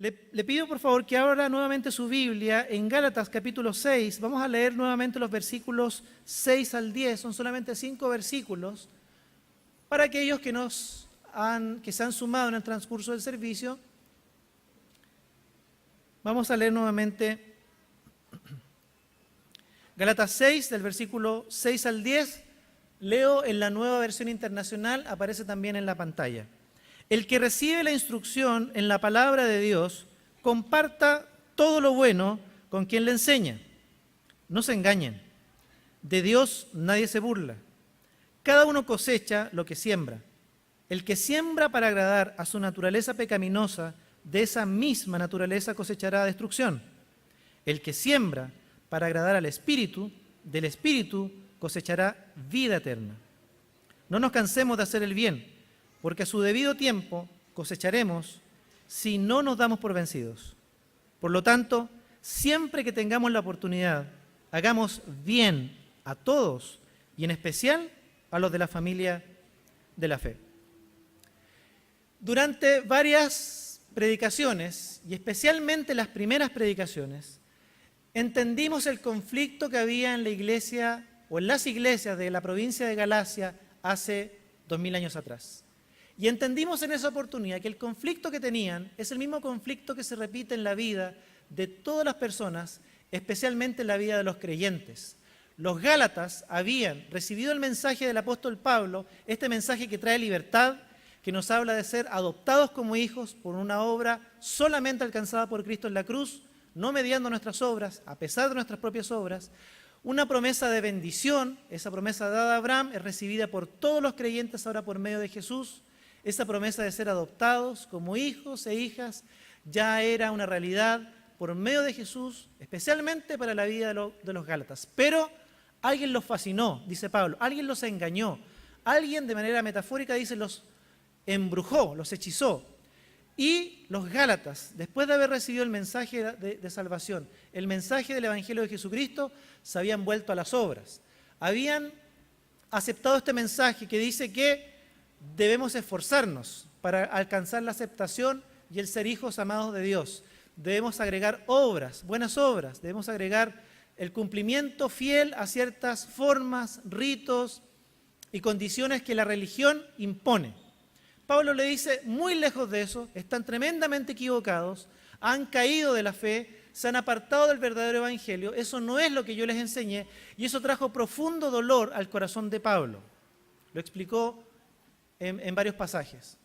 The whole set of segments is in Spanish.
Le pido por favor que abra nuevamente su Biblia en Gálatas capítulo 6. Vamos a leer nuevamente los versículos 6 al 10. Son solamente 5 versículos para aquellos que se han sumado en el transcurso del servicio. Vamos a leer nuevamente Gálatas 6, del versículo 6 al 10. Leo en la Nueva Versión Internacional, aparece también en la pantalla. El que recibe la instrucción en la palabra de Dios, comparta todo lo bueno con quien le enseña. No se engañen. De Dios nadie se burla. Cada uno cosecha lo que siembra. El que siembra para agradar a su naturaleza pecaminosa, de esa misma naturaleza cosechará destrucción. El que siembra para agradar al Espíritu, del Espíritu cosechará vida eterna. No nos cansemos de hacer el bien, porque a su debido tiempo cosecharemos si no nos damos por vencidos. Por lo tanto, siempre que tengamos la oportunidad, hagamos bien a todos y en especial a los de la familia de la fe. Durante varias predicaciones, y especialmente las primeras predicaciones, entendimos el conflicto que había en la iglesia o en las iglesias de la provincia de Galacia hace 2000 años atrás. Y entendimos en esa oportunidad que el conflicto que tenían es el mismo conflicto que se repite en la vida de todas las personas, especialmente en la vida de los creyentes. Los Gálatas habían recibido el mensaje del apóstol Pablo, este mensaje que trae libertad, que nos habla de ser adoptados como hijos por una obra solamente alcanzada por Cristo en la cruz, no mediando nuestras obras, a pesar de nuestras propias obras. Una promesa de bendición, esa promesa dada a Abraham es recibida por todos los creyentes ahora por medio de Jesús. Esa promesa de ser adoptados como hijos e hijas ya era una realidad por medio de Jesús, especialmente para la vida de los Gálatas. Pero alguien los fascinó, dice Pablo, alguien los engañó, alguien de manera metafórica dice los embrujó, los hechizó. Y los Gálatas, después de haber recibido el mensaje de salvación, el mensaje del Evangelio de Jesucristo, se habían vuelto a las obras. Habían aceptado este mensaje que dice que debemos esforzarnos para alcanzar la aceptación y el ser hijos amados de Dios. Debemos agregar obras, buenas obras, debemos agregar el cumplimiento fiel a ciertas formas, ritos y condiciones que la religión impone. Pablo le dice, muy lejos de eso, están tremendamente equivocados, han caído de la fe, se han apartado del verdadero evangelio, eso no es lo que yo les enseñé, y eso trajo profundo dolor al corazón de Pablo. Lo explicó en varios pasajes.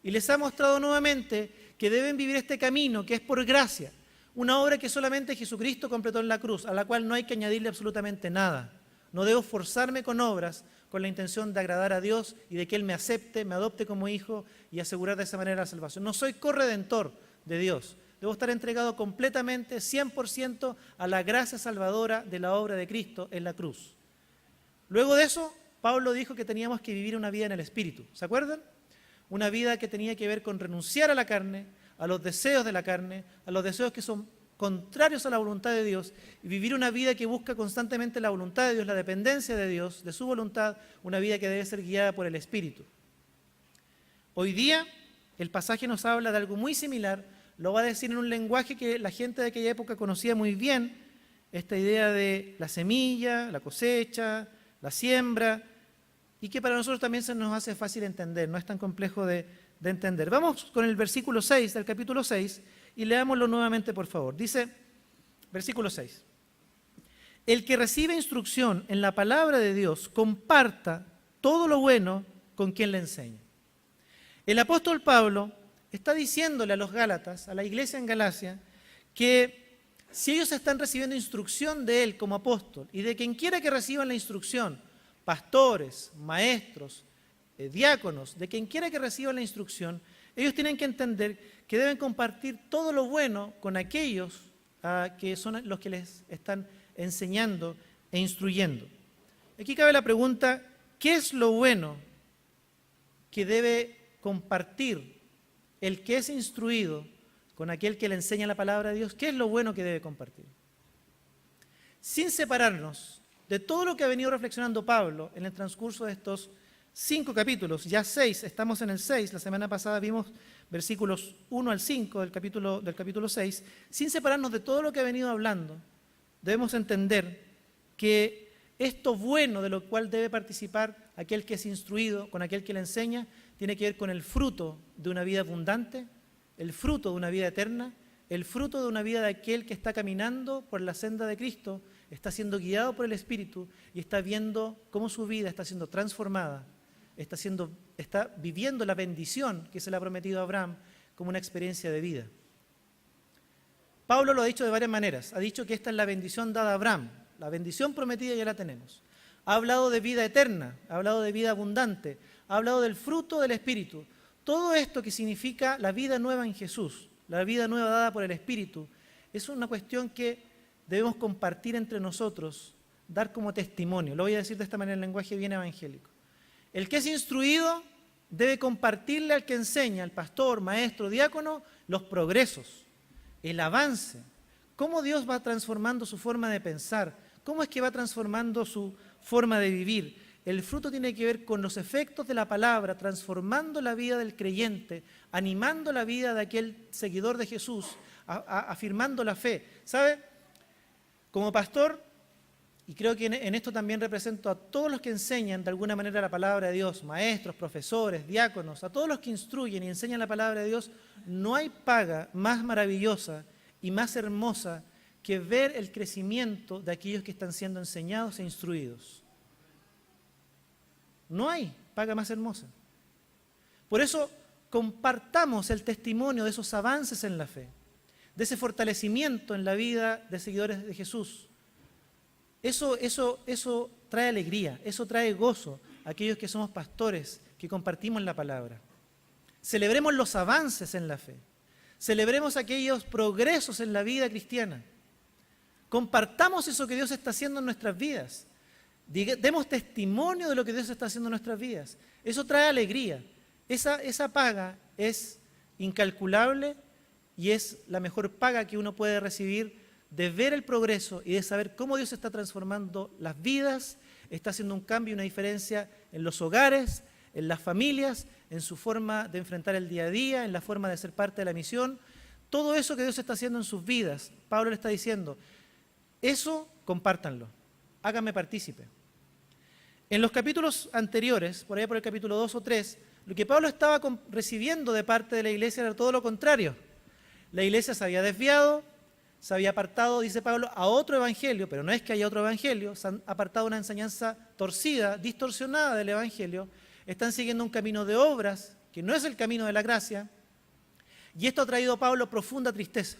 Y les ha mostrado nuevamente que deben vivir este camino, que es por gracia, una obra que solamente Jesucristo completó en la cruz, a la cual no hay que añadirle absolutamente nada. No debo forzarme con obras, con la intención de agradar a Dios y de que Él me acepte, me adopte como hijo y asegurar de esa manera la salvación. No soy corredentor de Dios. Debo estar entregado completamente, 100% a la gracia salvadora de la obra de Cristo en la cruz. Luego de eso, Pablo dijo que teníamos que vivir una vida en el Espíritu. ¿Se acuerdan? Una vida que tenía que ver con renunciar a la carne, a los deseos de la carne, a los deseos que son contrarios a la voluntad de Dios, y vivir una vida que busca constantemente la voluntad de Dios, la dependencia de Dios, de su voluntad, una vida que debe ser guiada por el Espíritu. Hoy día, el pasaje nos habla de algo muy similar, lo va a decir en un lenguaje que la gente de aquella época conocía muy bien, esta idea de la semilla, la cosecha, la siembra, y que para nosotros también se nos hace fácil entender, no es tan complejo de entender. Vamos con el versículo 6 del capítulo 6 y leámoslo nuevamente, por favor. Dice, versículo 6, el que recibe instrucción en la palabra de Dios, comparta todo lo bueno con quien le enseña. El apóstol Pablo está diciéndole a los Gálatas, a la iglesia en Galacia, que si ellos están recibiendo instrucción de él como apóstol y de quien quiera que reciban la instrucción, pastores, maestros, diáconos, de quien quiera que reciban la instrucción, ellos tienen que entender que deben compartir todo lo bueno con aquellos que son los que les están enseñando e instruyendo. Aquí cabe la pregunta, ¿qué es lo bueno que debe compartir el que es instruido con aquel que le enseña la palabra de Dios? ¿Qué es lo bueno que debe compartir? Sin separarnos de todo lo que ha venido reflexionando Pablo en el transcurso de estos 5 capítulos, ya 6, estamos en el 6, la semana pasada vimos versículos 1 al 5 del capítulo 6, sin separarnos de todo lo que ha venido hablando, debemos entender que esto bueno de lo cual debe participar aquel que es instruido, con aquel que le enseña, tiene que ver con el fruto de una vida abundante, el fruto de una vida eterna, el fruto de una vida de aquel que está caminando por la senda de Cristo, está siendo guiado por el Espíritu y está viendo cómo su vida está siendo transformada, está viviendo la bendición que se le ha prometido a Abraham como una experiencia de vida. Pablo lo ha dicho de varias maneras. Ha dicho que esta es la bendición dada a Abraham. La bendición prometida ya la tenemos. Ha hablado de vida eterna, ha hablado de vida abundante, ha hablado del fruto del Espíritu. Todo esto que significa la vida nueva en Jesús, la vida nueva dada por el Espíritu, es una cuestión que debemos compartir entre nosotros, dar como testimonio. Lo voy a decir de esta manera en lenguaje bien evangélico. El que es instruido debe compartirle al que enseña, al pastor, maestro, diácono, los progresos, el avance, cómo Dios va transformando su forma de pensar, cómo es que va transformando su forma de vivir. El fruto tiene que ver con los efectos de la palabra, transformando la vida del creyente, animando la vida de aquel seguidor de Jesús, afirmando la fe. ¿Sabe? Como pastor, y creo que en esto también represento a todos los que enseñan de alguna manera la palabra de Dios, maestros, profesores, diáconos, a todos los que instruyen y enseñan la palabra de Dios, no hay paga más maravillosa y más hermosa que ver el crecimiento de aquellos que están siendo enseñados e instruidos. No hay paga más hermosa. Por eso compartamos el testimonio de esos avances en la fe, de ese fortalecimiento en la vida de seguidores de Jesús. Eso trae alegría, eso trae gozo a aquellos que somos pastores, que compartimos la palabra. Celebremos los avances en la fe, celebremos aquellos progresos en la vida cristiana. Compartamos eso que Dios está haciendo en nuestras vidas. Demos testimonio de lo que Dios está haciendo en nuestras vidas. Eso trae alegría. Esa paga es incalculable y es la mejor paga que uno puede recibir, de ver el progreso y de saber cómo Dios está transformando las vidas, está haciendo un cambio y una diferencia en los hogares, en las familias, en su forma de enfrentar el día a día, en la forma de ser parte de la misión. Todo eso que Dios está haciendo en sus vidas, Pablo le está diciendo, eso compártanlo, háganme partícipe. En los capítulos anteriores, por allá por el capítulo 2 o 3, lo que Pablo estaba recibiendo de parte de la iglesia era todo lo contrario. La iglesia se había desviado, se había apartado, dice Pablo, a otro evangelio, pero no es que haya otro evangelio, se han apartado una enseñanza torcida, distorsionada del evangelio, están siguiendo un camino de obras, que no es el camino de la gracia, y esto ha traído a Pablo profunda tristeza.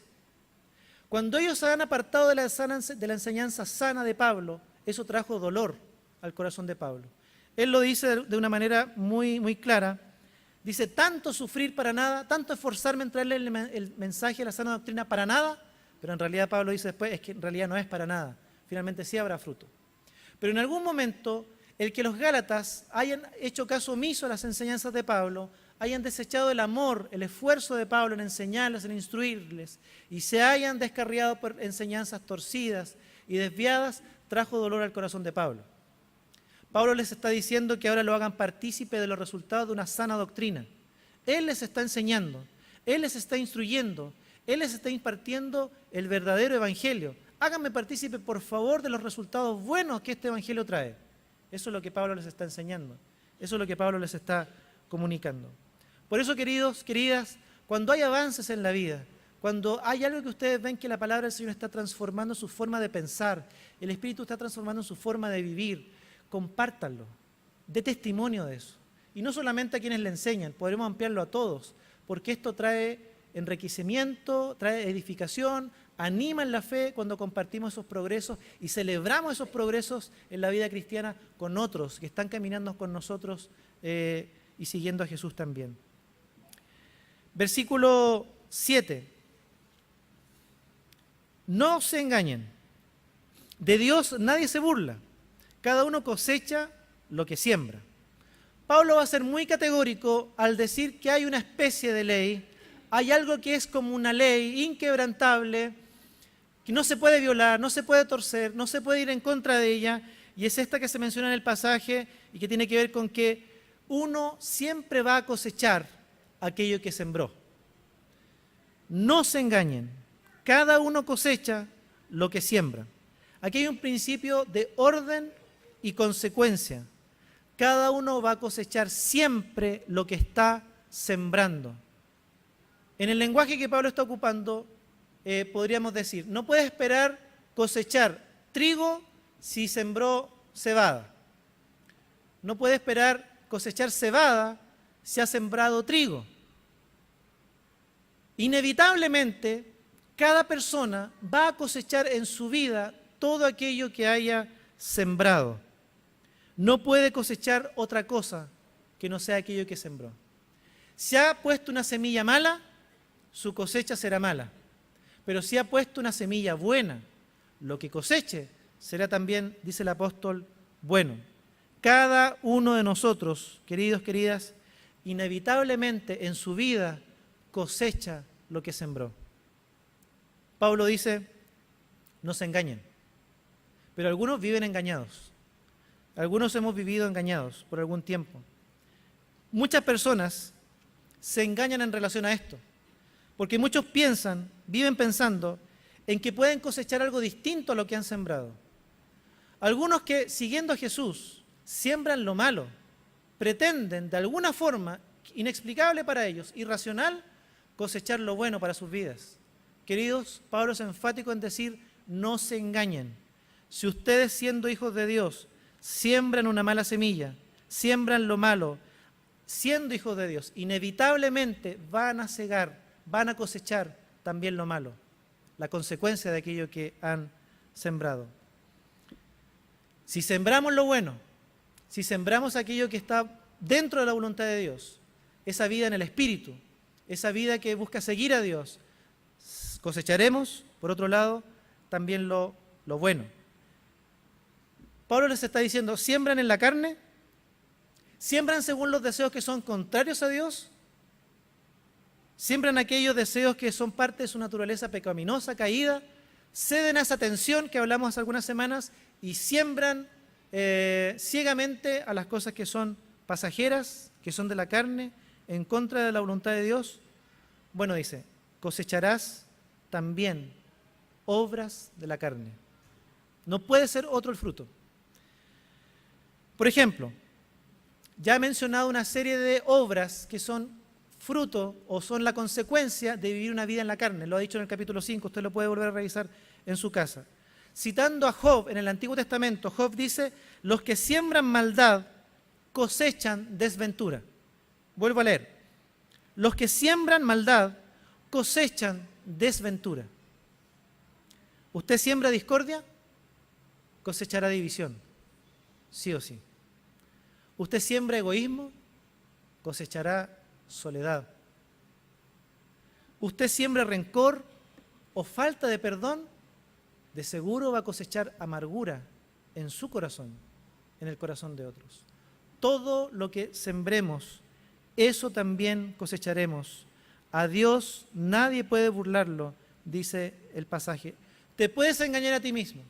Cuando ellos se han apartado de la enseñanza sana de Pablo, eso trajo dolor al corazón de Pablo. Él lo dice de una manera muy, muy clara, dice, tanto sufrir para nada, tanto esforzarme en traerle el mensaje de la sana doctrina para nada, pero en realidad Pablo dice después, es que en realidad no es para nada, finalmente sí habrá fruto. Pero en algún momento, el que los Gálatas hayan hecho caso omiso a las enseñanzas de Pablo, hayan desechado el amor, el esfuerzo de Pablo en enseñarles, en instruirles, y se hayan descarriado por enseñanzas torcidas y desviadas, trajo dolor al corazón de Pablo. Pablo les está diciendo que ahora lo hagan partícipe de los resultados de una sana doctrina. Él les está enseñando, Él les está instruyendo, Él les está impartiendo el verdadero evangelio. Háganme partícipe, por favor, de los resultados buenos que este evangelio trae. Eso es lo que Pablo les está enseñando. Eso es lo que Pablo les está comunicando. Por eso, queridos, queridas, cuando hay avances en la vida, cuando hay algo que ustedes ven que la palabra del Señor está transformando su forma de pensar, el Espíritu está transformando su forma de vivir, compártanlo, dé testimonio de eso. Y no solamente a quienes le enseñan, podremos ampliarlo a todos, porque esto trae enriquecimiento, trae edificación, anima en la fe cuando compartimos esos progresos y celebramos esos progresos en la vida cristiana con otros que están caminando con nosotros y siguiendo a Jesús también. Versículo 7. No se engañen, de Dios nadie se burla, cada uno cosecha lo que siembra. Pablo va a ser muy categórico al decir que hay una especie de ley, hay algo que es como una ley inquebrantable, que no se puede violar, no se puede torcer, no se puede ir en contra de ella, y es esta que se menciona en el pasaje y que tiene que ver con que uno siempre va a cosechar aquello que sembró. no se engañen, cada uno cosecha lo que siembra. Aquí hay un principio de orden y consecuencia. Cada uno va a cosechar siempre lo que está sembrando. En el lenguaje que Pablo está ocupando, podríamos decir, no puede esperar cosechar trigo si sembró cebada. No puede esperar cosechar cebada si ha sembrado trigo. Inevitablemente, cada persona va a cosechar en su vida todo aquello que haya sembrado. No puede cosechar otra cosa que no sea aquello que sembró. Si ha puesto una semilla mala, su cosecha será mala. Pero si ha puesto una semilla buena, lo que coseche será también, dice el apóstol, bueno. Cada uno de nosotros, queridos, queridas, inevitablemente en su vida cosecha lo que sembró. Pablo dice, no se engañen, pero algunos viven engañados. Algunos hemos vivido engañados por algún tiempo. Muchas personas se engañan en relación a esto, porque muchos viven pensando en que pueden cosechar algo distinto a lo que han sembrado. Algunos que, siguiendo a Jesús, siembran lo malo, pretenden de alguna forma, inexplicable para ellos, irracional, cosechar lo bueno para sus vidas. Queridos, Pablo es enfático en decir, no se engañen. Si ustedes, siendo hijos de Dios, siembran una mala semilla, siembran lo malo, siendo hijos de Dios, inevitablemente van a cegar, van a cosechar también lo malo, la consecuencia de aquello que han sembrado. Si sembramos lo bueno, si sembramos aquello que está dentro de la voluntad de Dios, esa vida en el Espíritu, esa vida que busca seguir a Dios, cosecharemos, por otro lado, también lo bueno. Pablo les está diciendo, ¿siembran en la carne? ¿Siembran según los deseos que son contrarios a Dios? ¿Siembran aquellos deseos que son parte de su naturaleza pecaminosa, caída? ¿Ceden a esa tensión que hablamos hace algunas semanas y siembran ciegamente a las cosas que son pasajeras, que son de la carne, en contra de la voluntad de Dios? Bueno, dice, cosecharás también obras de la carne. No puede ser otro el fruto. Por ejemplo, ya he mencionado una serie de obras que son fruto o son la consecuencia de vivir una vida en la carne. Lo ha dicho en el capítulo 5, usted lo puede volver a revisar en su casa. Citando a Job en el Antiguo Testamento, Job dice, los que siembran maldad cosechan desventura. Vuelvo a leer. Los que siembran maldad cosechan desventura. ¿Usted siembra discordia? Cosechará división, sí o sí. ¿Usted siembra egoísmo? Cosechará soledad. ¿Usted siembra rencor o falta de perdón? De seguro va a cosechar amargura en su corazón, en el corazón de otros. Todo lo que sembremos, eso también cosecharemos. A Dios nadie puede burlarlo, dice el pasaje. Te puedes engañar a ti mismo.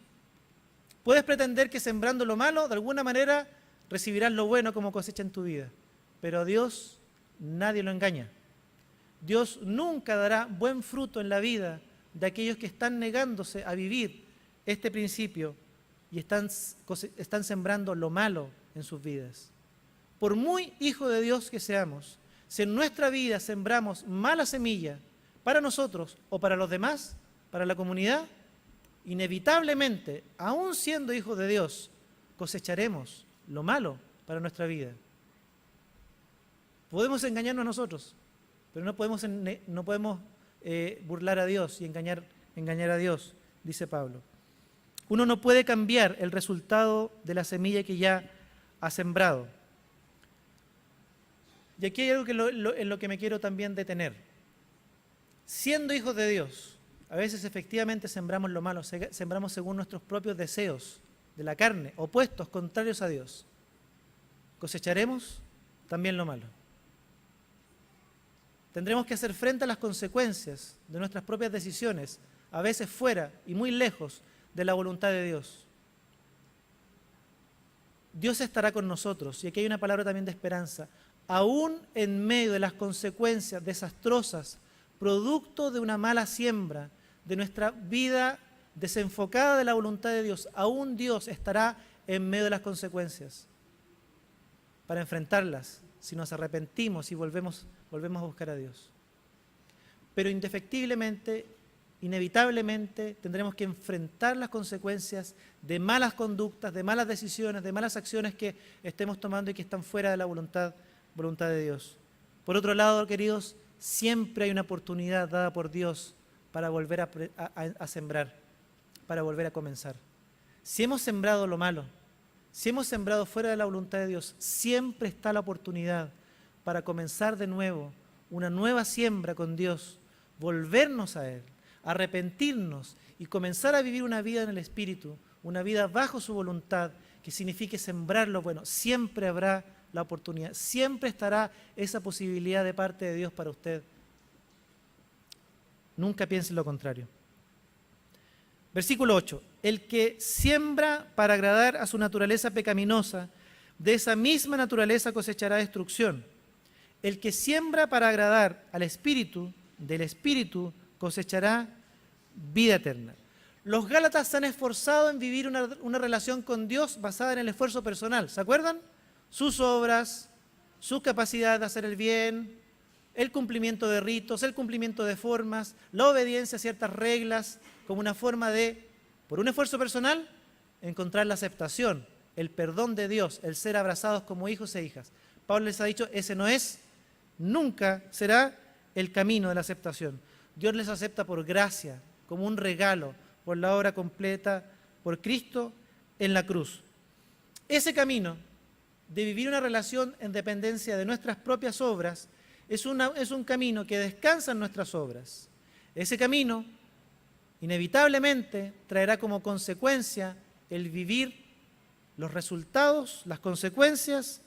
Puedes pretender que sembrando lo malo, de alguna manera, recibirás lo bueno como cosecha en tu vida. Pero a Dios nadie lo engaña. Dios nunca dará buen fruto en la vida de aquellos que están negándose a vivir este principio y están sembrando lo malo en sus vidas. Por muy hijo de Dios que seamos, si en nuestra vida sembramos mala semilla para nosotros o para los demás, para la comunidad, inevitablemente, aún siendo hijos de Dios, cosecharemos lo malo para nuestra vida. Podemos engañarnos a nosotros, pero no podemos burlar a Dios y engañar a Dios, dice Pablo. Uno no puede cambiar el resultado de la semilla que ya ha sembrado. Y aquí hay algo en lo que me quiero también detener. Siendo hijos de Dios, a veces efectivamente sembramos lo malo, sembramos según nuestros propios deseos de la carne, opuestos, contrarios a Dios. Cosecharemos también lo malo. Tendremos que hacer frente a las consecuencias de nuestras propias decisiones, a veces fuera y muy lejos de la voluntad de Dios. Dios estará con nosotros, y aquí hay una palabra también de esperanza, aún en medio de las consecuencias desastrosas producto de una mala siembra, de nuestra vida desenfocada de la voluntad de Dios, aún Dios estará en medio de las consecuencias para enfrentarlas si nos arrepentimos y volvemos a buscar a Dios. Pero indefectiblemente, inevitablemente, tendremos que enfrentar las consecuencias de malas conductas, de malas decisiones, de malas acciones que estemos tomando y que están fuera de la voluntad de Dios. Por otro lado, queridos, siempre hay una oportunidad dada por Dios para volver a sembrar, para volver a comenzar. Si hemos sembrado lo malo, si hemos sembrado fuera de la voluntad de Dios, siempre está la oportunidad para comenzar de nuevo una nueva siembra con Dios, volvernos a Él, arrepentirnos y comenzar a vivir una vida en el Espíritu, una vida bajo su voluntad, que signifique sembrar lo bueno. Siempre habrá la oportunidad, siempre estará esa posibilidad de parte de Dios para usted. Nunca piense lo contrario. Versículo 8. El que siembra para agradar a su naturaleza pecaminosa, de esa misma naturaleza cosechará destrucción. El que siembra para agradar al Espíritu, del Espíritu cosechará vida eterna. Los Gálatas se han esforzado en vivir una relación con Dios basada en el esfuerzo personal. ¿Se acuerdan? Sus obras, su capacidad de hacer el bien, el cumplimiento de ritos, el cumplimiento de formas, la obediencia a ciertas reglas, como una forma de, por un esfuerzo personal, encontrar la aceptación, el perdón de Dios, el ser abrazados como hijos e hijas. Pablo les ha dicho, ese no es, nunca será el camino de la aceptación. Dios les acepta por gracia, como un regalo, por la obra completa, por Cristo en la cruz. Ese camino de vivir una relación en dependencia de nuestras propias obras es un camino que descansa en nuestras obras. Ese camino inevitablemente traerá como consecuencia el vivir los resultados, las consecuencias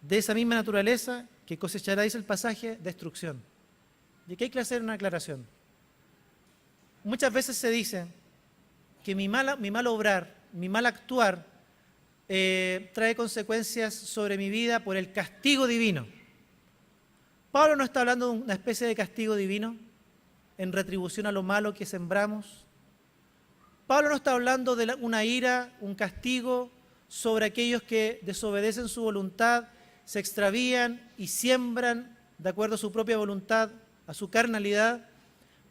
de esa misma naturaleza que cosechará, dice el pasaje, destrucción. Y aquí hay que hacer una aclaración. Muchas veces se dice que mi mal obrar, mi mal actuar, trae consecuencias sobre mi vida por el castigo divino. Pablo no está hablando de una especie de castigo divino en retribución a lo malo que sembramos. Pablo no está hablando de una ira, un castigo sobre aquellos que desobedecen su voluntad, se extravían y siembran de acuerdo a su propia voluntad, a su carnalidad.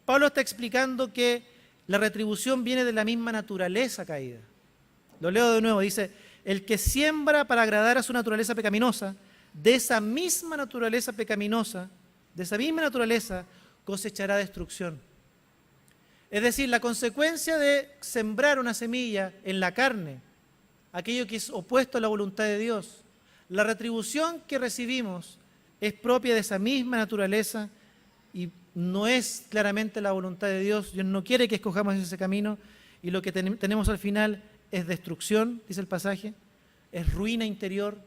Pablo está explicando que la retribución viene de la misma naturaleza caída. Lo leo de nuevo, dice, el que siembra para agradar a su naturaleza pecaminosa, de esa misma naturaleza pecaminosa, de esa misma naturaleza, cosechará destrucción. Es decir, la consecuencia de sembrar una semilla en la carne, aquello que es opuesto a la voluntad de Dios, la retribución que recibimos es propia de esa misma naturaleza y no es claramente la voluntad de Dios. Dios no quiere que escojamos ese camino y lo que tenemos al final es destrucción, dice el pasaje, es ruina interior,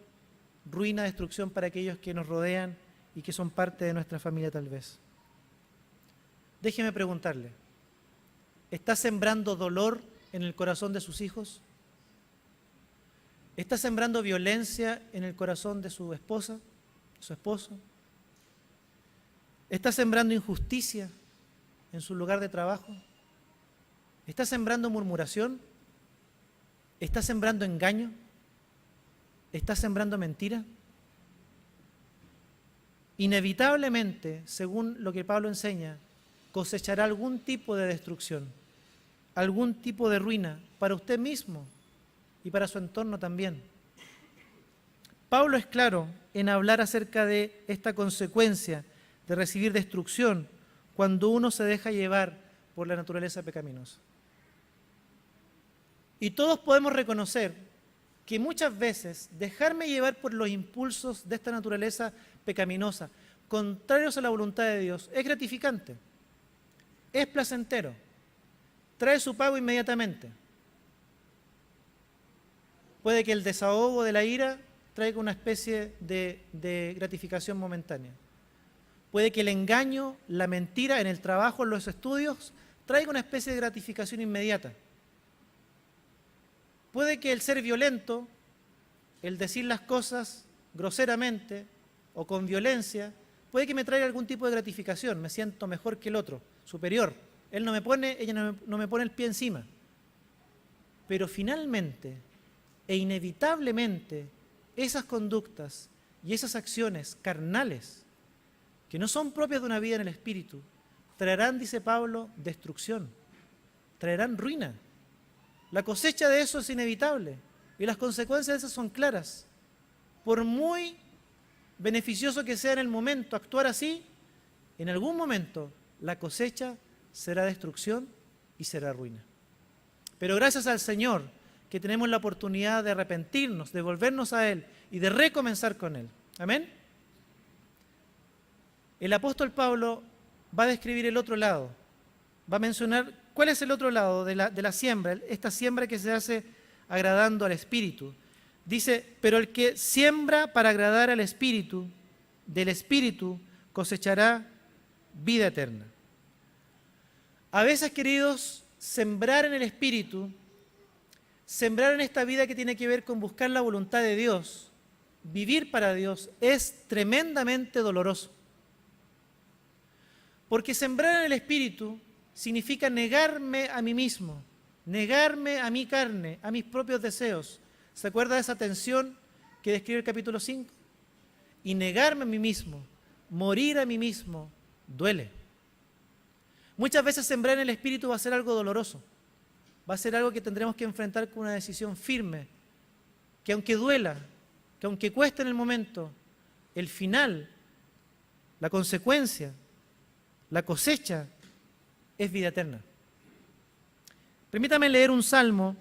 ruina, destrucción para aquellos que nos rodean y que son parte de nuestra familia tal vez. Déjeme preguntarle, ¿está sembrando dolor en el corazón de sus hijos? ¿Está sembrando violencia en el corazón de su esposa, su esposo? ¿Está sembrando injusticia en su lugar de trabajo? ¿Está sembrando murmuración? ¿Está sembrando engaño? ¿Está sembrando mentira? Inevitablemente, según lo que Pablo enseña, cosechará algún tipo de destrucción, algún tipo de ruina para usted mismo y para su entorno también. Pablo es claro en hablar acerca de esta consecuencia de recibir destrucción cuando uno se deja llevar por la naturaleza pecaminosa. Y todos podemos reconocer que muchas veces dejarme llevar por los impulsos de esta naturaleza pecaminosa, contrarios a la voluntad de Dios, es gratificante, es placentero, trae su pago inmediatamente. Puede que el desahogo de la ira traiga una especie de gratificación momentánea. Puede que el engaño, la mentira en el trabajo, en los estudios, traiga una especie de gratificación inmediata. Puede que el ser violento, el decir las cosas groseramente o con violencia, puede que me traiga algún tipo de gratificación, me siento mejor que el otro, superior. Él no me pone, ella no me pone el pie encima. Pero finalmente e inevitablemente esas conductas y esas acciones carnales que no son propias de una vida en el Espíritu traerán, dice Pablo, destrucción, traerán ruina. La cosecha de eso es inevitable y las consecuencias de eso son claras. Por muy beneficioso que sea en el momento actuar así, en algún momento la cosecha será destrucción y será ruina. Pero gracias al Señor que tenemos la oportunidad de arrepentirnos, de volvernos a Él y de recomenzar con Él. Amén. El apóstol Pablo va a describir el otro lado, va a mencionar cuál es el otro lado de la siembra, esta siembra que se hace agradando al Espíritu. Dice, pero el que siembra para agradar al Espíritu, del Espíritu cosechará vida eterna. A veces, queridos, sembrar en el Espíritu, sembrar en esta vida que tiene que ver con buscar la voluntad de Dios, vivir para Dios, es tremendamente doloroso. Porque sembrar en el Espíritu significa negarme a mí mismo, negarme a mi carne, a mis propios deseos. ¿Se acuerda de esa tensión que describe el capítulo 5? Y negarme a mí mismo, morir a mí mismo, duele. Muchas veces sembrar en el Espíritu va a ser algo doloroso, va a ser algo que tendremos que enfrentar con una decisión firme, que aunque duela, que aunque cueste en el momento, el final, la consecuencia, la cosecha es vida eterna. Permítame leer un salmo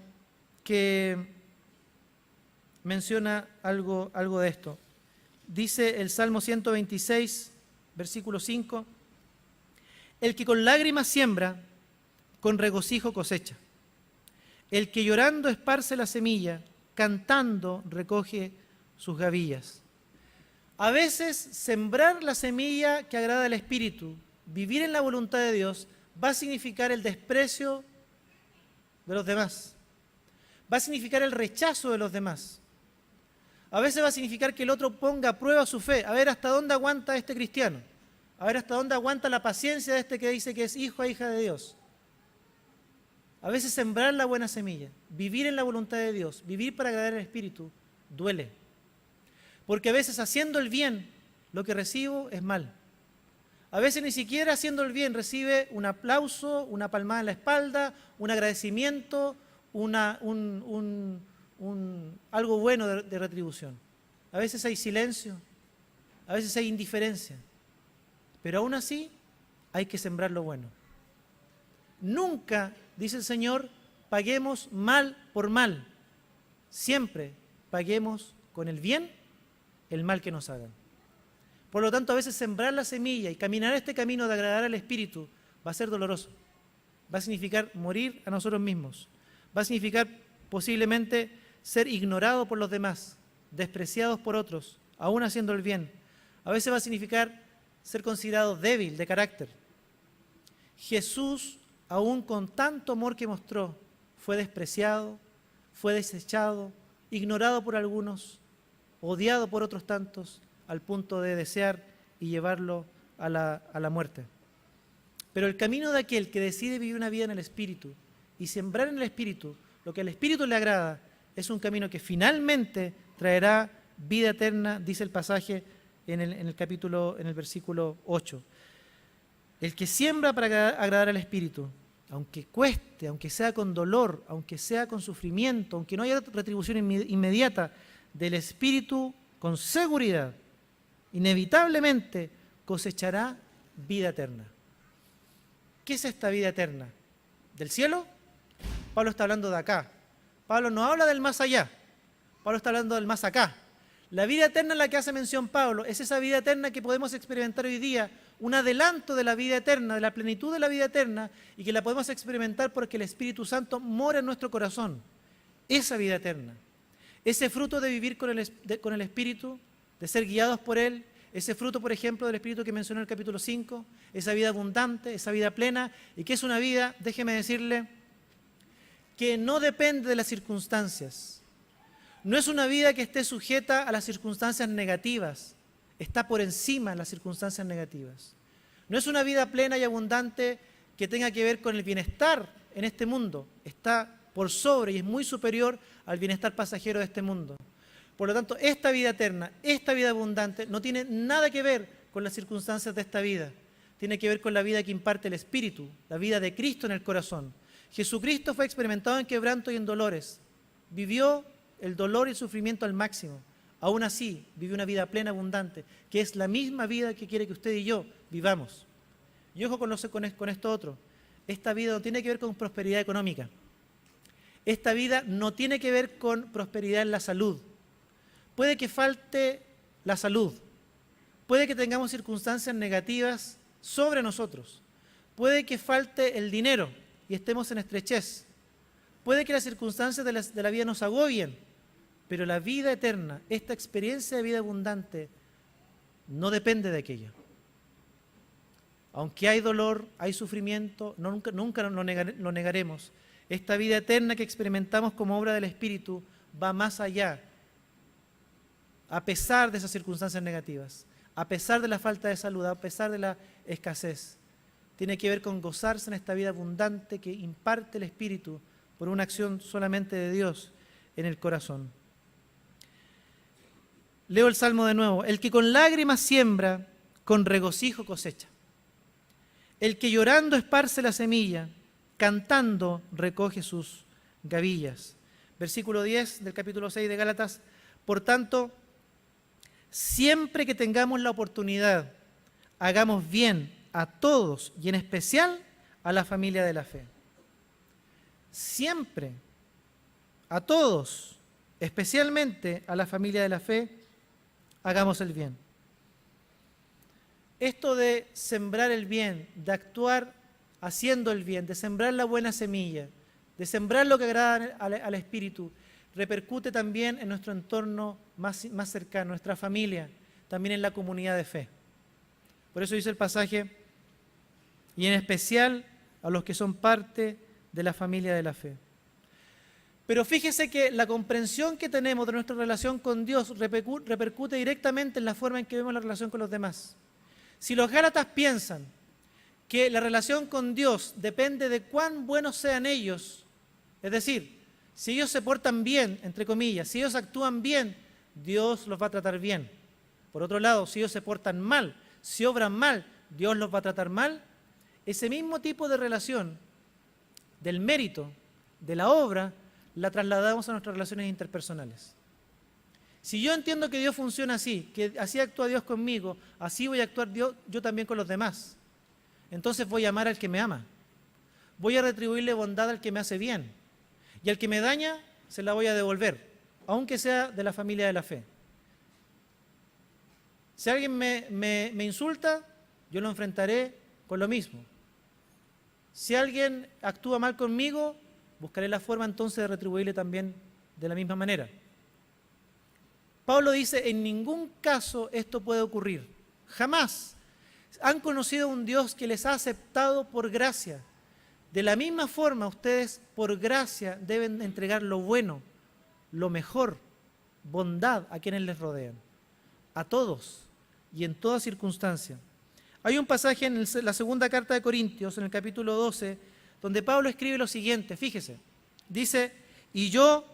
que menciona algo de esto. Dice el Salmo 126, versículo 5, el que con lágrimas siembra, con regocijo cosecha. El que llorando esparce la semilla, cantando recoge sus gavillas. A veces sembrar la semilla que agrada al Espíritu, vivir en la voluntad de Dios, va a significar el desprecio de los demás. Va a significar el rechazo de los demás. A veces va a significar que el otro ponga a prueba su fe. A ver hasta dónde aguanta este cristiano. A ver hasta dónde aguanta la paciencia de este que dice que es hijo e hija de Dios. A veces sembrar la buena semilla, vivir en la voluntad de Dios, vivir para agradar al Espíritu, duele. Porque a veces haciendo el bien, lo que recibo es mal. A veces ni siquiera haciendo el bien recibe un aplauso, una palmada en la espalda, un agradecimiento, algo bueno de retribución. A veces hay silencio, a veces hay indiferencia, pero aún así hay que sembrar lo bueno. Nunca, dice el Señor, paguemos mal por mal. Siempre paguemos con el bien el mal que nos hagan. Por lo tanto, a veces sembrar la semilla y caminar este camino de agradar al Espíritu va a ser doloroso. Va a significar morir a nosotros mismos. Va a significar posiblemente ser ignorado por los demás, despreciados por otros, aún haciendo el bien. A veces va a significar ser considerado débil de carácter. Jesús, aún con tanto amor que mostró, fue despreciado, fue desechado, ignorado por algunos, odiado por otros tantos, al punto de desear y llevarlo a la muerte. Pero el camino de aquel que decide vivir una vida en el Espíritu y sembrar en el Espíritu lo que al Espíritu le agrada, es un camino que finalmente traerá vida eterna, dice el pasaje en el versículo 8. El que siembra para agradar al Espíritu, aunque cueste, aunque sea con dolor, aunque sea con sufrimiento, aunque no haya retribución inmediata, del Espíritu con seguridad, inevitablemente cosechará vida eterna. ¿Qué es esta vida eterna? ¿Del cielo? Pablo está hablando de acá. Pablo no habla del más allá. Pablo está hablando del más acá. La vida eterna en la que hace mención Pablo es esa vida eterna que podemos experimentar hoy día, un adelanto de la vida eterna, de la plenitud de la vida eterna, y que la podemos experimentar porque el Espíritu Santo mora en nuestro corazón. Esa vida eterna, ese fruto de vivir con el Espíritu, de ser guiados por Él, ese fruto, por ejemplo, del Espíritu que mencionó en el capítulo 5, esa vida abundante, esa vida plena, y que es una vida, déjeme decirle, que no depende de las circunstancias. No es una vida que esté sujeta a las circunstancias negativas. está por encima de las circunstancias negativas. No es una vida plena y abundante que tenga que ver con el bienestar en este mundo. Está por sobre y es muy superior al bienestar pasajero de este mundo. Por lo tanto, esta vida eterna, esta vida abundante, no tiene nada que ver con las circunstancias de esta vida. Tiene que ver con la vida que imparte el Espíritu, la vida de Cristo en el corazón. Jesucristo fue experimentado en quebranto y en dolores. Vivió el dolor y el sufrimiento al máximo. Aún así, vivió una vida plena, abundante, que es la misma vida que quiere que usted y yo vivamos. Y ojo con esto otro. Esta vida no tiene que ver con prosperidad económica. Esta vida no tiene que ver con prosperidad en la salud. Puede que falte la salud. Puede que tengamos circunstancias negativas sobre nosotros. Puede que falte el dinero y estemos en estrechez. Puede que las circunstancias de la vida nos agobien, pero la vida eterna, esta experiencia de vida abundante, no depende de aquello. Aunque hay dolor, hay sufrimiento, nunca lo negaremos. Esta vida eterna que experimentamos como obra del Espíritu va más allá, a pesar de esas circunstancias negativas, a pesar de la falta de salud, a pesar de la escasez. Tiene que ver con gozarse en esta vida abundante que imparte el Espíritu por una acción solamente de Dios en el corazón. Leo el Salmo de nuevo. El que con lágrimas siembra, con regocijo cosecha. El que llorando esparce la semilla, cantando recoge sus gavillas. Versículo 10 del capítulo 6 de Gálatas. Por tanto, siempre que tengamos la oportunidad, hagamos bien a todos y en especial a la familia de la fe. Siempre, a todos, especialmente a la familia de la fe, hagamos el bien. Esto de sembrar el bien, de actuar haciendo el bien, de sembrar la buena semilla, de sembrar lo que agrada al Espíritu, repercute también en nuestro entorno más cercano, nuestra familia, también en la comunidad de fe. Por eso dice el pasaje, y en especial a los que son parte de la familia de la fe. Pero fíjese que la comprensión que tenemos de nuestra relación con Dios repercute directamente en la forma en que vemos la relación con los demás. Si los Gálatas piensan que la relación con Dios depende de cuán buenos sean ellos, es decir, si ellos se portan bien, entre comillas, si ellos actúan bien, Dios los va a tratar bien. Por otro lado, si ellos se portan mal, si obran mal, Dios los va a tratar mal. Ese mismo tipo de relación del mérito, de la obra, la trasladamos a nuestras relaciones interpersonales. Si yo entiendo que Dios funciona así, que así actúa Dios conmigo, así voy a actuar yo también con los demás. Entonces voy a amar al que me ama. Voy a retribuirle bondad al que me hace bien. Y al que me daña, se la voy a devolver, aunque sea de la familia de la fe. Si alguien me insulta, yo lo enfrentaré con lo mismo. Si alguien actúa mal conmigo, buscaré la forma entonces de retribuirle también de la misma manera. Pablo dice, en ningún caso esto puede ocurrir. Jamás. Han conocido a un Dios que les ha aceptado por gracia. De la misma forma, ustedes por gracia deben entregar lo bueno, lo mejor, bondad a quienes les rodean. A todos y en toda circunstancia. Hay un pasaje en la segunda carta de Corintios, en el capítulo 12, donde Pablo escribe lo siguiente, fíjese, dice, y yo,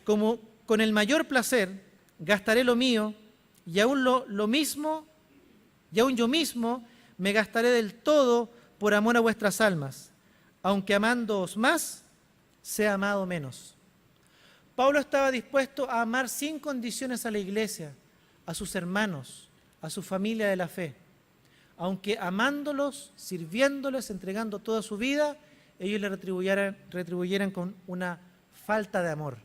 como con el mayor placer, gastaré lo mío, y aún lo mismo, y aún yo mismo, me gastaré del todo por amor a vuestras almas, aunque amándoos más, sea amado menos. Pablo estaba dispuesto a amar sin condiciones a la iglesia, a sus hermanos, a su familia de la fe, aunque amándolos, sirviéndoles, entregando toda su vida, ellos le retribuyeran con una falta de amor.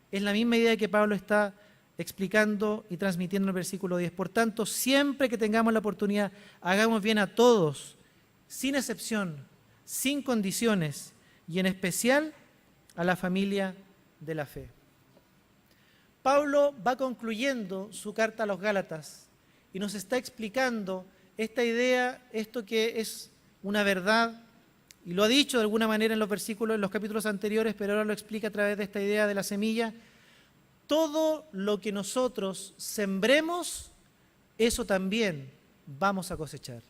Es la misma idea que Pablo está explicando y transmitiendo en el versículo 10. Por tanto, siempre que tengamos la oportunidad, hagamos bien a todos, sin excepción, sin condiciones, y en especial a la familia de la fe. Pablo va concluyendo su carta a los Gálatas y nos está explicando esta idea, esto que es una verdad, y lo ha dicho de alguna manera en los versículos, en los capítulos anteriores, pero ahora lo explica a través de esta idea de la semilla. Todo lo que nosotros sembremos eso también vamos a cosechar.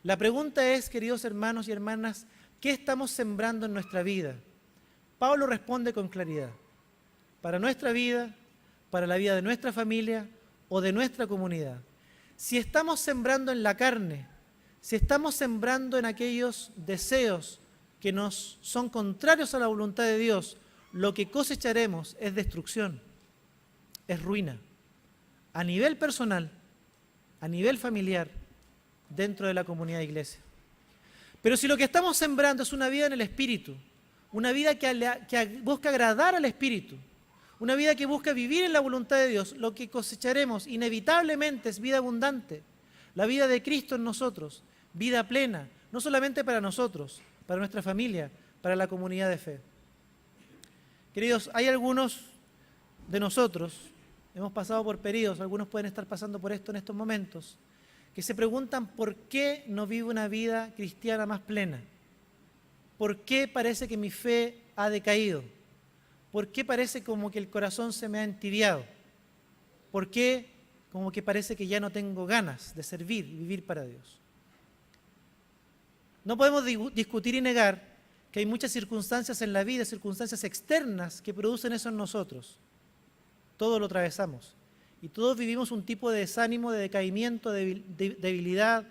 La pregunta es, queridos hermanos y hermanas, ¿qué estamos sembrando en nuestra vida? Pablo responde con claridad. Para nuestra vida, para la vida de nuestra familia o de nuestra comunidad. Si estamos sembrando en la carne, si estamos sembrando en aquellos deseos que nos son contrarios a la voluntad de Dios, lo que cosecharemos es destrucción, es ruina, a nivel personal, a nivel familiar, dentro de la comunidad de iglesia. Pero si lo que estamos sembrando es una vida en el Espíritu, una vida que busca agradar al Espíritu, una vida que busca vivir en la voluntad de Dios, lo que cosecharemos inevitablemente es vida abundante, la vida de Cristo en nosotros, vida plena, no solamente para nosotros, para nuestra familia, para la comunidad de fe. Queridos, hay algunos de nosotros, hemos pasado por periodos, algunos pueden estar pasando por esto en estos momentos, que se preguntan por qué no vivo una vida cristiana más plena, por qué parece que mi fe ha decaído, por qué parece como que el corazón se me ha entibiado, por qué como que parece que ya no tengo ganas de servir y vivir para Dios. No podemos discutir y negar que hay muchas circunstancias en la vida, circunstancias externas que producen eso en nosotros. Todos lo atravesamos y todos vivimos un tipo de desánimo, de decaimiento, de debilidad,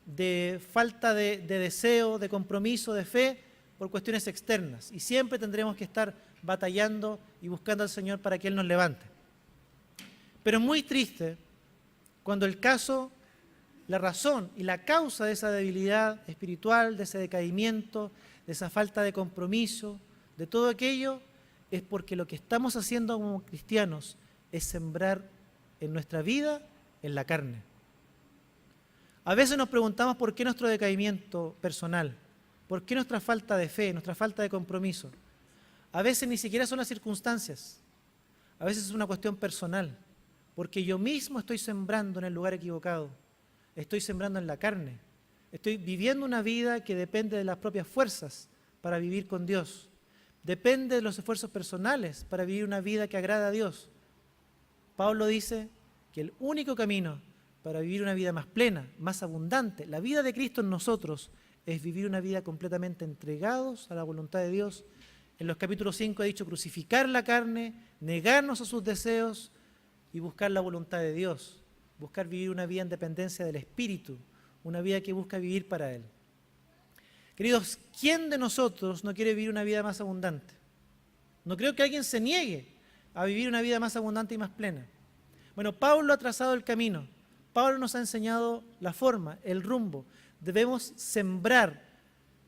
de falta de deseo, de compromiso, de fe por cuestiones externas. Y siempre tendremos que estar batallando y buscando al Señor para que Él nos levante. Pero es muy triste cuando el caso, la razón y la causa de esa debilidad espiritual, de ese decaimiento, de esa falta de compromiso, de todo aquello, es porque lo que estamos haciendo como cristianos es sembrar en nuestra vida, en la carne. A veces nos preguntamos por qué nuestro decaimiento personal, por qué nuestra falta de fe, nuestra falta de compromiso. A veces ni siquiera son las circunstancias, a veces es una cuestión personal, porque yo mismo estoy sembrando en el lugar equivocado, estoy sembrando en la carne, estoy viviendo una vida que depende de las propias fuerzas para vivir con Dios, depende de los esfuerzos personales para vivir una vida que agrada a Dios. Pablo dice que el único camino para vivir una vida más plena, más abundante, la vida de Cristo en nosotros, es vivir una vida completamente entregados a la voluntad de Dios. En los capítulos 5 ha dicho crucificar la carne, negarnos a sus deseos y buscar la voluntad de Dios, buscar vivir una vida en dependencia del Espíritu, una vida que busca vivir para Él. Queridos, ¿quién de nosotros no quiere vivir una vida más abundante? No creo que alguien se niegue a vivir una vida más abundante y más plena. Bueno, Pablo ha trazado el camino. Pablo nos ha enseñado la forma, el rumbo. Debemos sembrar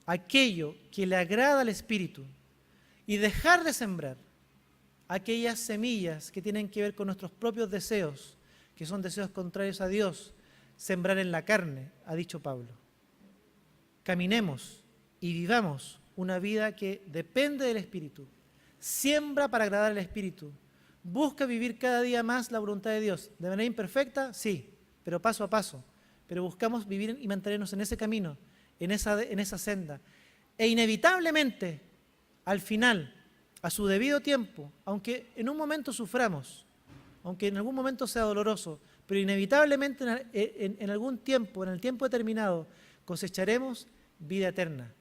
aquello que le agrada al Espíritu y dejar de sembrar aquellas semillas que tienen que ver con nuestros propios deseos, que son deseos contrarios a Dios, sembrar en la carne, ha dicho Pablo. Caminemos y vivamos una vida que depende del Espíritu. Siembra para agradar al Espíritu. Busca vivir cada día más la voluntad de Dios. ¿De manera imperfecta? Sí, pero paso a paso. Pero buscamos vivir y mantenernos en ese camino, en esa senda. E inevitablemente, al final, a su debido tiempo, aunque en un momento suframos, aunque en algún momento sea doloroso, pero inevitablemente en algún tiempo, en el tiempo determinado, cosecharemos vida eterna,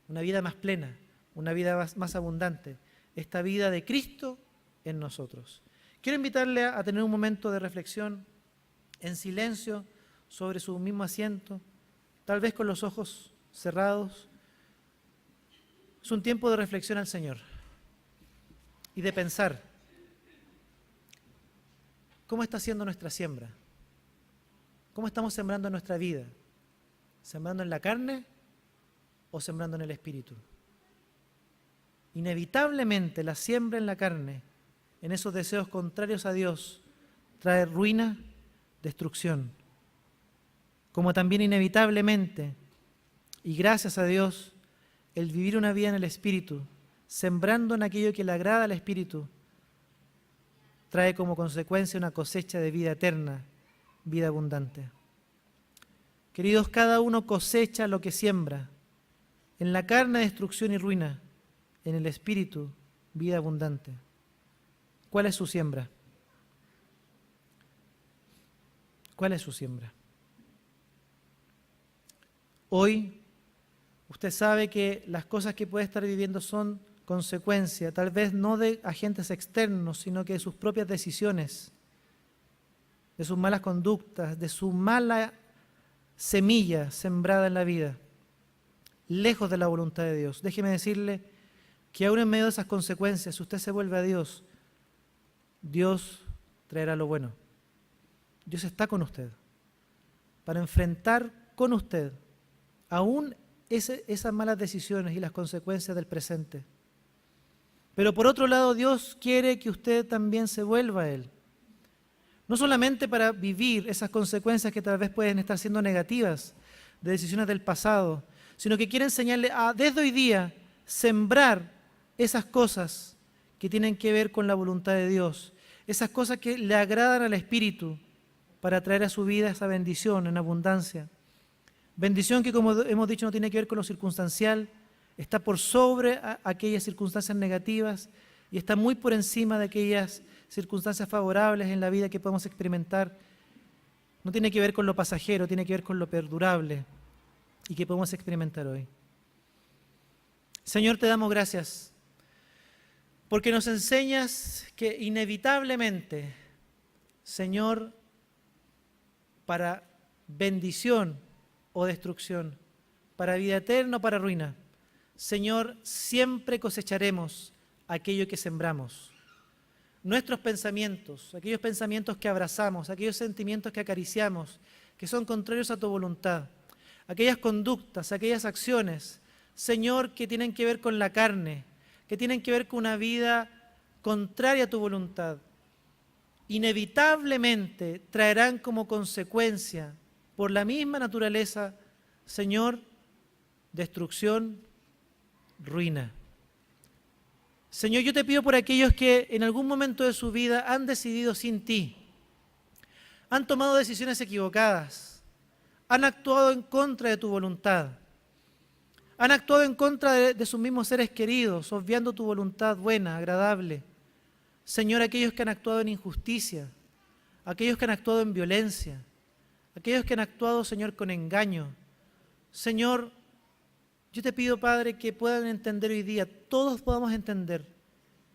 una vida más plena, una vida más abundante, esta vida de Cristo en nosotros. Quiero invitarle a tener un momento de reflexión en silencio sobre su mismo asiento, tal vez con los ojos cerrados. Es un tiempo de reflexión al Señor y de pensar cómo está siendo nuestra siembra, cómo estamos sembrando en nuestra vida, sembrando en la carne o sembrando en el Espíritu. Inevitablemente la siembra en la carne, en esos deseos contrarios a Dios, trae ruina, destrucción. Como también inevitablemente, y gracias a Dios, el vivir una vida en el Espíritu, sembrando en aquello que le agrada al Espíritu, trae como consecuencia una cosecha de vida eterna, vida abundante. Queridos, cada uno cosecha lo que siembra. En la carne, destrucción y ruina. En el Espíritu, vida abundante. ¿Cuál es su siembra? ¿Cuál es su siembra? Hoy usted sabe que las cosas que puede estar viviendo son consecuencia, tal vez no de agentes externos, sino que de sus propias decisiones, de sus malas conductas, de su mala semilla sembrada en la vida, lejos de la voluntad de Dios. Déjeme decirle que aún en medio de esas consecuencias, si usted se vuelve a Dios, Dios traerá lo bueno. Dios está con usted para enfrentar con usted aún esas malas decisiones y las consecuencias del presente. Pero por otro lado, Dios quiere que usted también se vuelva a Él. No solamente para vivir esas consecuencias que tal vez pueden estar siendo negativas de decisiones del pasado, sino que quiere enseñarle a, desde hoy día, sembrar esas cosas que tienen que ver con la voluntad de Dios, esas cosas que le agradan al Espíritu para traer a su vida esa bendición en abundancia. Bendición que, como hemos dicho, no tiene que ver con lo circunstancial, está por sobre aquellas circunstancias negativas y está muy por encima de aquellas circunstancias favorables en la vida que podemos experimentar. No tiene que ver con lo pasajero, tiene que ver con lo perdurable y que podemos experimentar hoy. Señor, te damos gracias porque nos enseñas que inevitablemente, Señor, para bendición o destrucción, para vida eterna o para ruina, Señor, siempre cosecharemos aquello que sembramos. Nuestros pensamientos, aquellos pensamientos que abrazamos, aquellos sentimientos que acariciamos, que son contrarios a tu voluntad, aquellas conductas, aquellas acciones, Señor, que tienen que ver con la carne, que tienen que ver con una vida contraria a tu voluntad, inevitablemente traerán como consecuencia, por la misma naturaleza, Señor, destrucción, ruina. Señor, yo te pido por aquellos que en algún momento de su vida han decidido sin ti, han tomado decisiones equivocadas, han actuado en contra de tu voluntad, han actuado en contra de sus mismos seres queridos, obviando tu voluntad buena, agradable. Señor, aquellos que han actuado en injusticia, aquellos que han actuado en violencia, aquellos que han actuado, Señor, con engaño. Señor, yo te pido, Padre, que puedan entender hoy día, todos podamos entender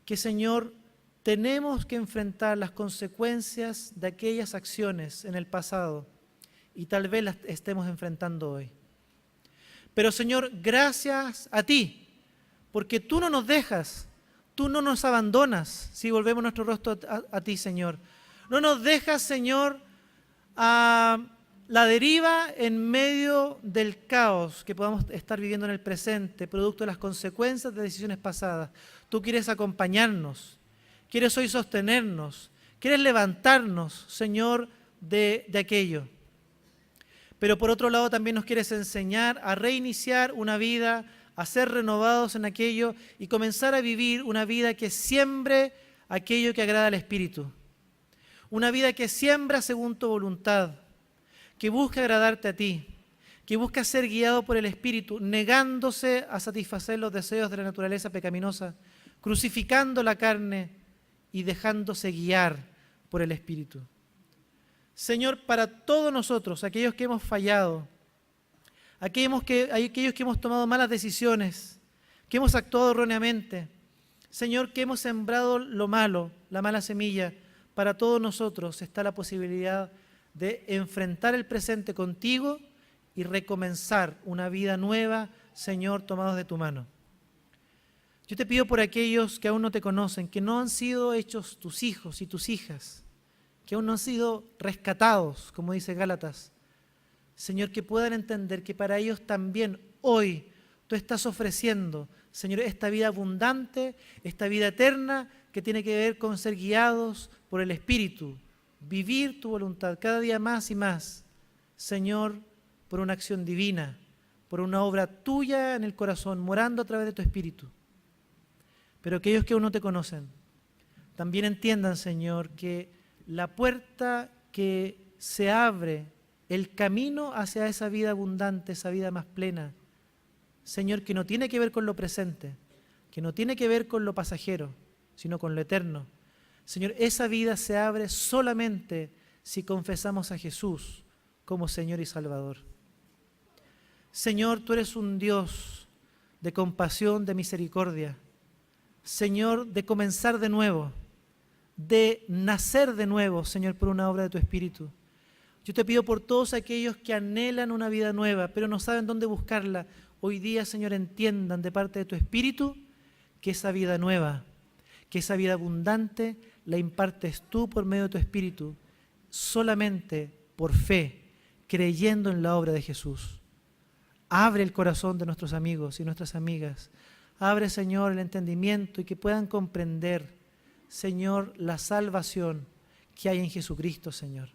que, Señor, tenemos que enfrentar las consecuencias de aquellas acciones en el pasado y tal vez las estemos enfrentando hoy. Pero, Señor, gracias a ti, porque tú no nos dejas, tú no nos abandonas si volvemos nuestro rostro a ti, Señor. No nos dejas, Señor, a la deriva en medio del caos que podamos estar viviendo en el presente, producto de las consecuencias de decisiones pasadas. Tú quieres acompañarnos, quieres hoy sostenernos, quieres levantarnos, Señor, de aquello. Pero por otro lado también nos quieres enseñar a reiniciar una vida, a ser renovados en aquello y comenzar a vivir una vida que siembre aquello que agrada al Espíritu. Una vida que siembra según tu voluntad, que busca agradarte a ti, que busca ser guiado por el Espíritu, negándose a satisfacer los deseos de la naturaleza pecaminosa, crucificando la carne y dejándose guiar por el Espíritu. Señor, para todos nosotros, aquellos que hemos fallado, aquellos que hemos tomado malas decisiones, que hemos actuado erróneamente, Señor, que hemos sembrado lo malo, la mala semilla, para todos nosotros está la posibilidad de enfrentar el presente contigo y recomenzar una vida nueva, Señor, tomados de tu mano. Yo te pido por aquellos que aún no te conocen, que no han sido hechos tus hijos y tus hijas, que aún no han sido rescatados, como dice Gálatas. Señor, que puedan entender que para ellos también hoy tú estás ofreciendo, Señor, esta vida abundante, esta vida eterna que tiene que ver con ser guiados por el Espíritu, vivir tu voluntad cada día más y más, Señor, por una acción divina, por una obra tuya en el corazón, morando a través de tu Espíritu. Pero aquellos que aún no te conocen, también entiendan, Señor, que la puerta que se abre, el camino hacia esa vida abundante, esa vida más plena, Señor, que no tiene que ver con lo presente, que no tiene que ver con lo pasajero, sino con lo eterno. Señor, esa vida se abre solamente si confesamos a Jesús como Señor y Salvador. Señor, tú eres un Dios de compasión, de misericordia. Señor, de comenzar de nuevo, de nacer de nuevo, Señor, por una obra de tu Espíritu. Yo te pido por todos aquellos que anhelan una vida nueva, pero no saben dónde buscarla. Hoy día, Señor, entiendan de parte de tu Espíritu que esa vida nueva, que esa vida abundante, la impartes tú por medio de tu Espíritu, solamente por fe, creyendo en la obra de Jesús. Abre el corazón de nuestros amigos y nuestras amigas. Abre, Señor, el entendimiento y que puedan comprender, Señor, la salvación que hay en Jesucristo, Señor.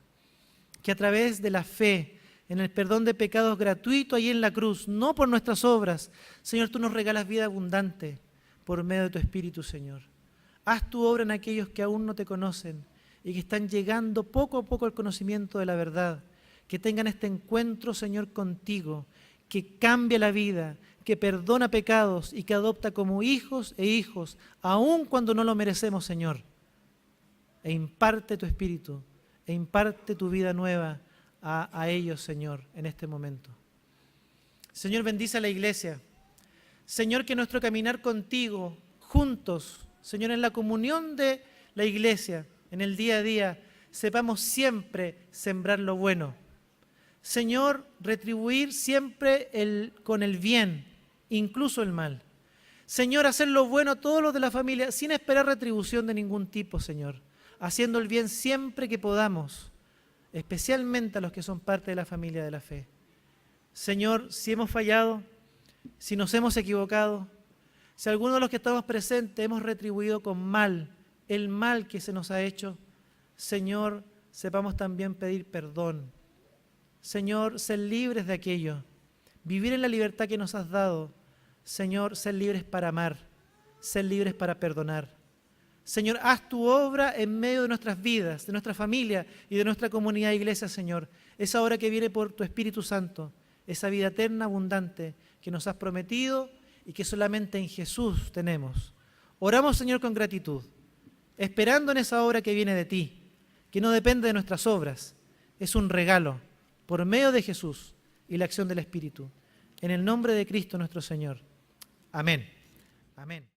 Que a través de la fe en el perdón de pecados gratuito ahí en la cruz, no por nuestras obras, Señor, tú nos regalas vida abundante por medio de tu Espíritu, Señor. Haz tu obra en aquellos que aún no te conocen y que están llegando poco a poco al conocimiento de la verdad. Que tengan este encuentro, Señor, contigo, que cambia la vida, que perdona pecados y que adopta como hijos e hijos, aun cuando no lo merecemos, Señor. E imparte tu Espíritu, e imparte tu vida nueva a ellos, Señor, en este momento. Señor, bendice a la iglesia. Señor, que nuestro caminar contigo, juntos, Señor, en la comunión de la iglesia, en el día a día, sepamos siempre sembrar lo bueno. Señor, retribuir siempre con el bien, incluso el mal. Señor, hacer lo bueno a todos los de la familia sin esperar retribución de ningún tipo, Señor. Haciendo el bien siempre que podamos, especialmente a los que son parte de la familia de la fe. Señor, si hemos fallado, si nos hemos equivocado, si alguno de los que estamos presentes hemos retribuido con mal el mal que se nos ha hecho, Señor, sepamos también pedir perdón. Señor, ser libres de aquello, vivir en la libertad que nos has dado. Señor, ser libres para amar, ser libres para perdonar. Señor, haz tu obra en medio de nuestras vidas, de nuestra familia y de nuestra comunidad de iglesia, Señor. Esa obra que viene por tu Espíritu Santo, esa vida eterna, abundante, que nos has prometido y que solamente en Jesús tenemos. Oramos, Señor, con gratitud, esperando en esa obra que viene de ti, que no depende de nuestras obras, es un regalo por medio de Jesús y la acción del Espíritu. En el nombre de Cristo nuestro Señor. Amén. Amén.